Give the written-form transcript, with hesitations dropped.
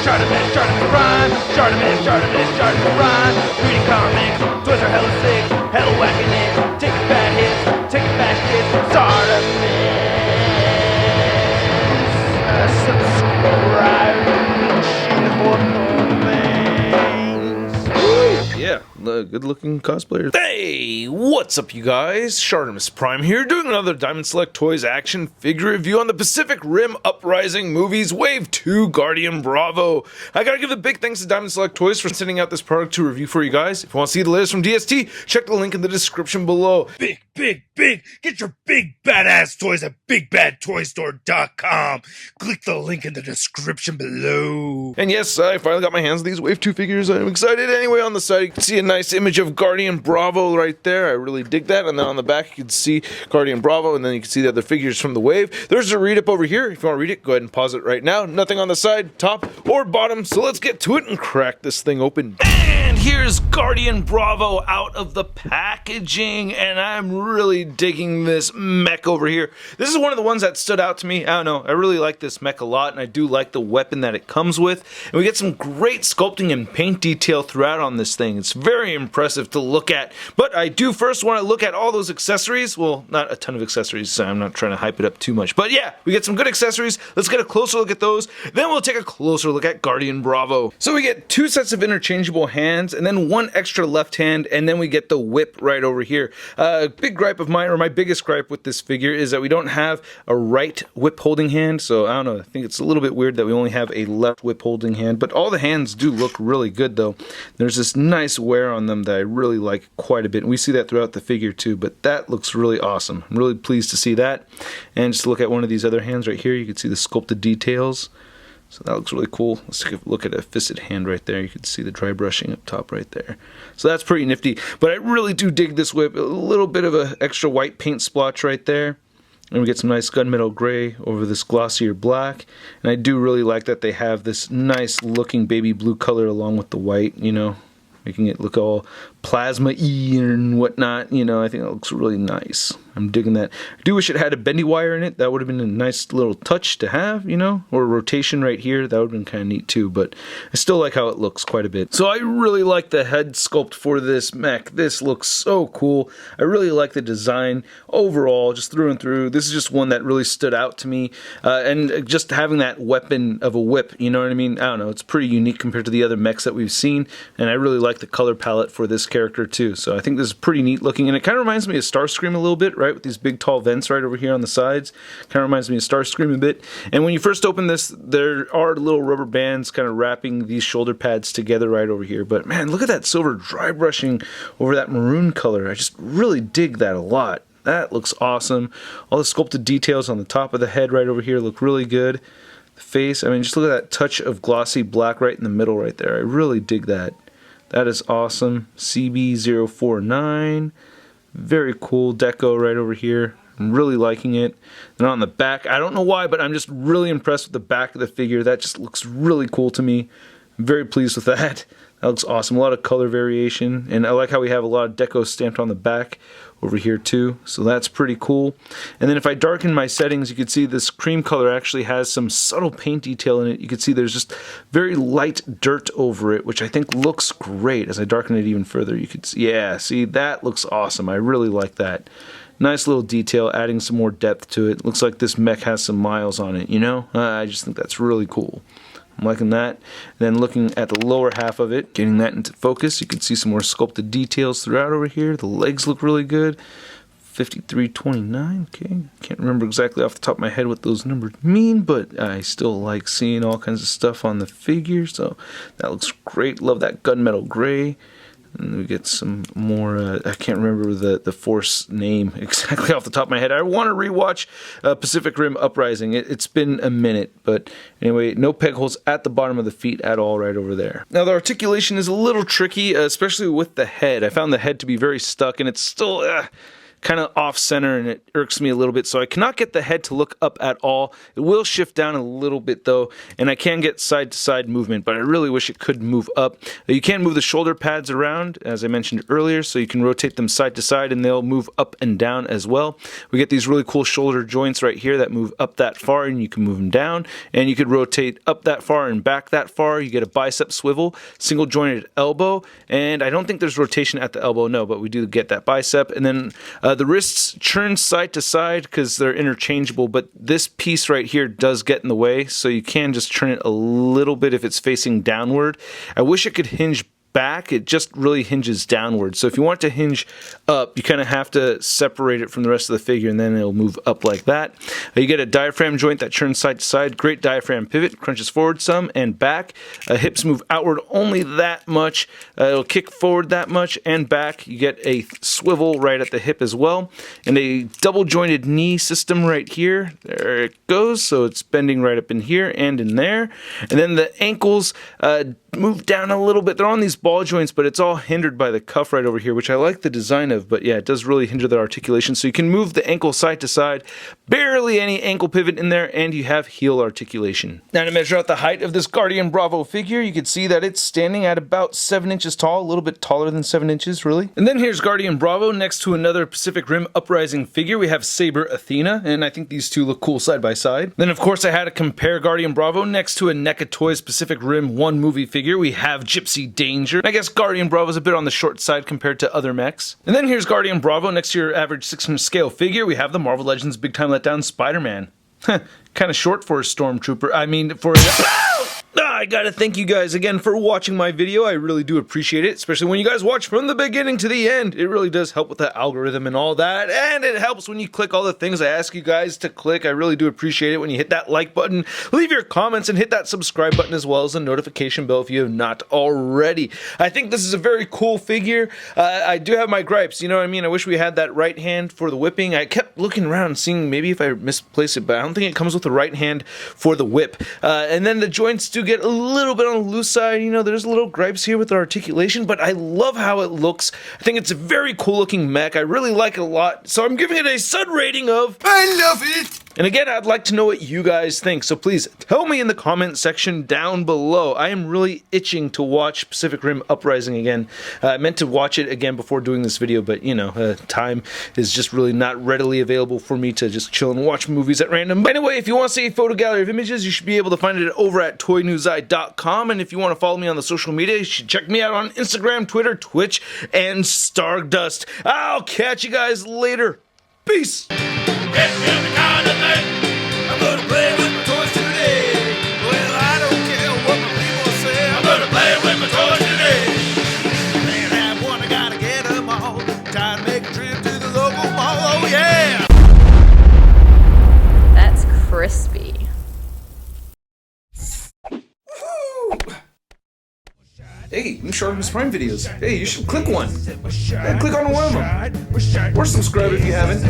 ShartimusPrime, ShartimusPrime. Reading comics, toys are hella sick, hella whacking it. Taking bad hits, taking back hits. Subscribe for Yeah, good looking cosplayers. Hey, what's up you guys? ShartimusPrime here, doing another Diamond Select Toys action figure review on the Pacific Rim Uprising movies Wave 2 Guardian Bravo. I gotta give a big thanks to Diamond Select Toys for sending out this product to review for you guys. If you want to see the latest from DST, check the link in the description below. Big! Get your big badass toys at BigBadToyStore.com. Click the link in the description below. And yes, I finally got my hands on these Wave 2 figures. I'm excited. Anyway, on the side you can see a nice image of Guardian Bravo right there. I really dig that. And then on the back you can see Guardian Bravo, and then you can see the other figures from the Wave. There's a read up over here. If you want to read it, go ahead and pause it right now. Nothing on the side, top, or bottom. So let's get to it and crack this thing open. And here's Guardian Bravo out of the packaging, and I'm really digging this mech over here. This is one of the ones that stood out to me. I don't know, I really like this mech a lot, and I do like the weapon that it comes with. And we get some great sculpting and paint detail throughout on this thing. It's very impressive to look at. But I do first want to look at all those accessories. Well, not a ton of accessories, so I'm not trying to hype it up too much. But yeah, we get some good accessories. Let's get a closer look at those. Then we'll take a closer look at Guardian Bravo. So we get two sets of interchangeable hands, and then one extra left hand, and then we get the whip right over here. Big gripe of mine, or my biggest gripe with this figure, is that we don't have a right whip holding hand. So I don't know, I think it's a little bit weird that we only have a left whip holding hand, but all the hands do look really good though. There's this nice wear on them that I really like quite a bit, and we see that throughout the figure too, but that looks really awesome. I'm really pleased to see that. And just look at one of these other hands right here, you can see the sculpted details. So that looks really cool. Let's take a look at a fisted hand right there. You can see the dry brushing up top right there. So that's pretty nifty. But I really do dig this whip. A little bit of an extra white paint splotch right there. And we get some nice gunmetal gray over this glossier black. And I do really like that they have this nice looking baby blue color along with the white, you know, making it look all plasma-y and whatnot. You know, I think it looks really nice. I'm digging that. I do wish it had a bendy wire in it. That would have been a nice little touch to have, you know, or a rotation right here. That would have been kind of neat too, but I still like how it looks quite a bit. So I really like the head sculpt for this mech. This looks so cool. I really like the design overall, just through and through. This is just one that really stood out to me, and just having that weapon of a whip, you know what I mean? I don't know, it's pretty unique compared to the other mechs that we've seen, and I really like the color palette for this character too. So I think this is pretty neat looking, and it kind of reminds me of Starscream a little bit, right? With these big tall vents right over here on the sides. Kind of reminds me of Starscream a bit. And when you first open this, there are little rubber bands kind of wrapping these shoulder pads together right over here. But man, look at that silver dry brushing over that maroon color. I just really dig that a lot. That looks awesome. All the sculpted details on the top of the head right over here look really good. The face, I mean, just look at that touch of glossy black right in the middle right there. I really dig that. That is awesome. CB049. Very cool deco right over here. I'm really liking it. And on the back, I don't know why, but I'm just really impressed with the back of the figure. That just looks really cool to me. I'm very pleased with that. That looks awesome. A lot of color variation. And I like how we have a lot of deco stamped on the back over here too. So that's pretty cool. And then if I darken my settings, you can see this cream color actually has some subtle paint detail in it. You can see there's just very light dirt over it, which I think looks great. As I darken it even further, you can see, yeah, see, that looks awesome. I really like that. Nice little detail, adding some more depth to it. Looks like this mech has some miles on it, you know? I just think that's really cool. I'm liking that. Then looking at the lower half of it, getting that into focus, you can see some more sculpted details throughout over here. The legs look really good. 5329, okay. Can't remember exactly off the top of my head what those numbers mean, but I still like seeing all kinds of stuff on the figure, so that looks great. Love that gunmetal gray. And we get some more, I can't remember the force name exactly off the top of my head. I want to rewatch Pacific Rim Uprising. It's been a minute, but anyway, no peg holes at the bottom of the feet at all right over there. Now the articulation is a little tricky, especially with the head. I found the head to be very stuck, and it's still kind kind of off center and it irks me a little bit. So I cannot get the head to look up at all. It will shift down a little bit though, and I can get side to side movement, but I really wish it could move up. You can move the shoulder pads around, as I mentioned earlier, so you can rotate them side to side and they'll move up and down as well. We get these really cool shoulder joints right here that move up that far, and you can move them down, and you could rotate up that far and back that far. You get a bicep swivel, single jointed elbow, and I don't think there's rotation at the elbow, no, but we do get that bicep. And then the wrists churn side to side because they're interchangeable, but this piece right here does get in the way, so you can just turn it a little bit if it's facing downward. I wish it could hinge back. It just really hinges downward. So if you want to hinge up, you kind of have to separate it from the rest of the figure, and then it'll move up like that. You get a diaphragm joint that turns side to side. Great diaphragm pivot, crunches forward some and back. Hips move outward only that much. It'll kick forward that much and back. You get a swivel right at the hip as well, and a double jointed knee system right here. There it goes. So it's bending right up in here and in there. And then the ankles move down a little bit. They're on these ball joints, but it's all hindered by the cuff right over here, which I like the design of, but yeah, it does really hinder the articulation. So you can move the ankle side to side, barely any ankle pivot in there, and you have heel articulation. Now to measure out the height of this Guardian Bravo figure, you can see that it's standing at about 7 inches tall, a little bit taller than 7 inches really. And then here's Guardian Bravo next to another Pacific Rim Uprising figure. We have Saber Athena, and I think these two look cool side by side. Then of course I had to compare Guardian Bravo next to a NECA Toys Pacific Rim 1 movie figure. We have Gypsy Danger. I guess Guardian Bravo is a bit on the short side compared to other mechs. And then here's Guardian Bravo next to your average 6-inch scale figure. We have the Marvel Legends Big Time Letdown Spider-Man. Kind of short for a stormtrooper. I mean, for I gotta thank you guys again for watching my video. I really do appreciate it, especially when you guys watch from the beginning to the end. It really does help with the algorithm and all that, and it helps when you click all the things I ask you guys to click. I really do appreciate it when you hit that like button, leave your comments, and hit that subscribe button as well as the notification bell if you have not already. I think this is a very cool figure. I do have my gripes, you know what I mean? I wish we had that right hand for the whipping. I kept looking around seeing maybe if I misplaced it, but I don't think it comes with the right hand for the whip. And then the joints do get a little bit on the loose side. You know, there's little gripes here with the articulation, but I love how it looks. I think it's a very cool looking mech. I really like it a lot, so I'm giving it a Sud rating of I love it. And again, I'd like to know what you guys think, so please tell me in the comment section down below. I am really itching to watch Pacific Rim Uprising again. I meant to watch it again before doing this video, but you know, time is just really not readily available for me to just chill and watch movies at random. But anyway, if you want to see a photo gallery of images, you should be able to find it over at toynewseye.com. And if you want to follow me on the social media, you should check me out on Instagram, Twitter, Twitch, and Stardust. I'll catch you guys later. Peace. I'm gonna play with my toys today. Well, I don't care what my people say. I'm gonna play with my toys today. Can't have one, I gotta get them all. Time to make a trip to the local mall. Oh yeah! That's crispy. Hey, I'm ShartimusPrime videos. Hey, you should click one. Yeah, click on one of them. Or subscribe if you haven't.